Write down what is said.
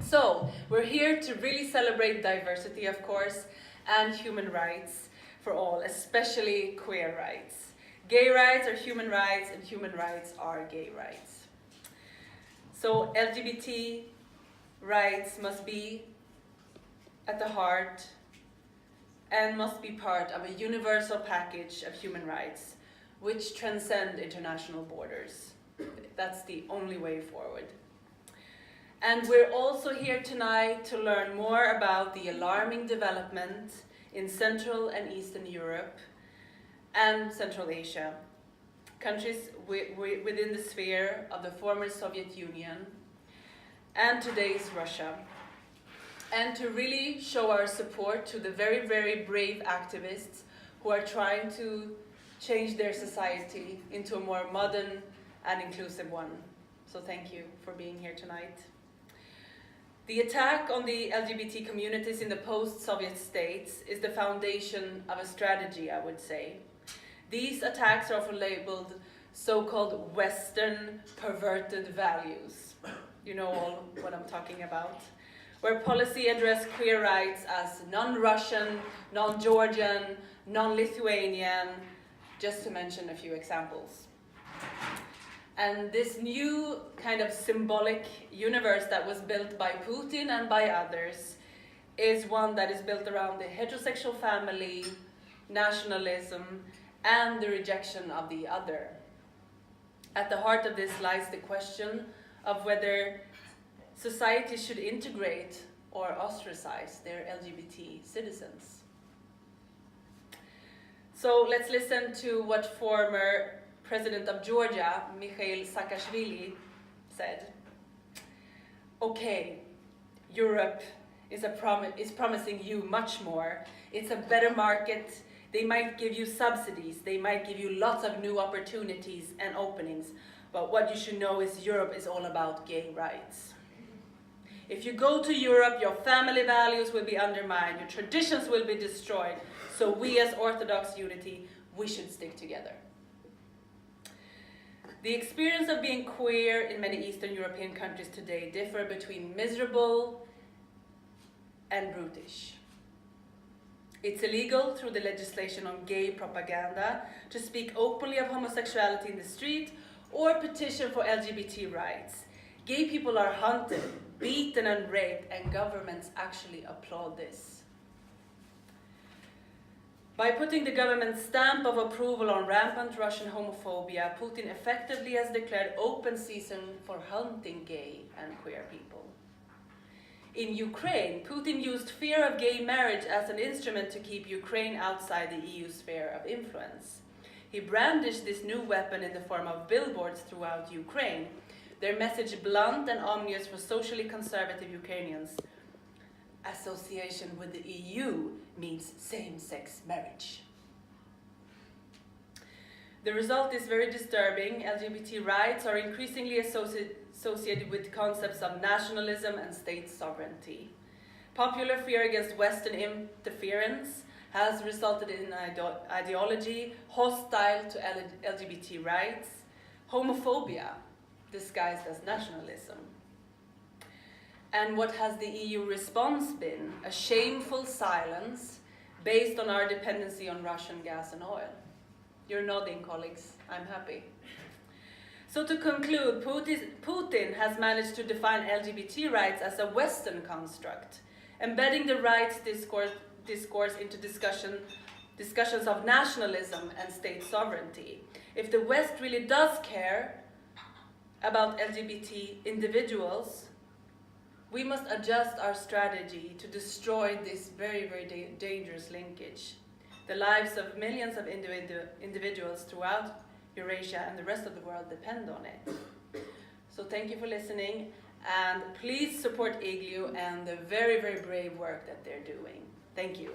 So, we're here to really celebrate diversity, of course, and human rights for all, especially queer rights. Gay rights are human rights, and human rights are gay rights. So, LGBT rights must be at the heart and must be part of a universal package of human rights which transcend international borders. That's the only way forward. And we're also here tonight to learn more about the alarming development in Central and Eastern Europe and Central Asia, countries within the sphere of the former Soviet Union and today's Russia, and to really show our support to the very, very brave activists who are trying to change their society into a more modern and inclusive one. So thank you for being here tonight. The attack on the LGBT communities in the post-Soviet states is the foundation of a strategy, I would say. These attacks are often labeled so-called Western perverted values. You know all what I'm talking about. Where policy address queer rights as non-Russian, non-Georgian, non-Lithuanian, just to mention a few examples. And this new kind of symbolic universe that was built by Putin and by others is one that is built around the heterosexual family, nationalism, and the rejection of the other. At the heart of this lies the question of whether society should integrate or ostracize their LGBT citizens. So let's listen to what former President of Georgia, Mikhail Saakashvili, said. Okay, Europe is promising you much more. It's a better market. They might give you subsidies. They might give you lots of new opportunities and openings. But what you should know is Europe is all about gay rights. If you go to Europe, your family values will be undermined. Your traditions will be destroyed. So we as Orthodox unity, we should stick together. The experience of being queer in many Eastern European countries today differ between miserable and brutish. It's illegal through the legislation on gay propaganda to speak openly of homosexuality in the street or petition for LGBT rights. Gay people are hunted, beaten and raped, and governments actually applaud this. By putting the government's stamp of approval on rampant Russian homophobia, Putin effectively has declared open season for hunting gay and queer people. In Ukraine, Putin used fear of gay marriage as an instrument to keep Ukraine outside the EU sphere of influence. He brandished this new weapon in the form of billboards throughout Ukraine, their message blunt and ominous for socially conservative Ukrainians. Association with the EU means same-sex marriage. The result is very disturbing. LGBT rights are increasingly associated with concepts of nationalism and state sovereignty. Popular fear against Western interference has resulted in an ideology hostile to LGBT rights, homophobia disguised as nationalism. And what has the EU response been? A shameful silence based on our dependency on Russian gas and oil. You're nodding, colleagues. I'm happy. So to conclude, Putin has managed to define LGBT rights as a Western construct, embedding the rights discourse into discussions of nationalism and state sovereignty. If the West really does care about LGBT individuals, we must adjust our strategy to destroy this very, very dangerous linkage. The lives of millions of individuals throughout Eurasia and the rest of the world depend on it. So thank you for listening, and please support IGLU and the very, very brave work that they're doing. Thank you.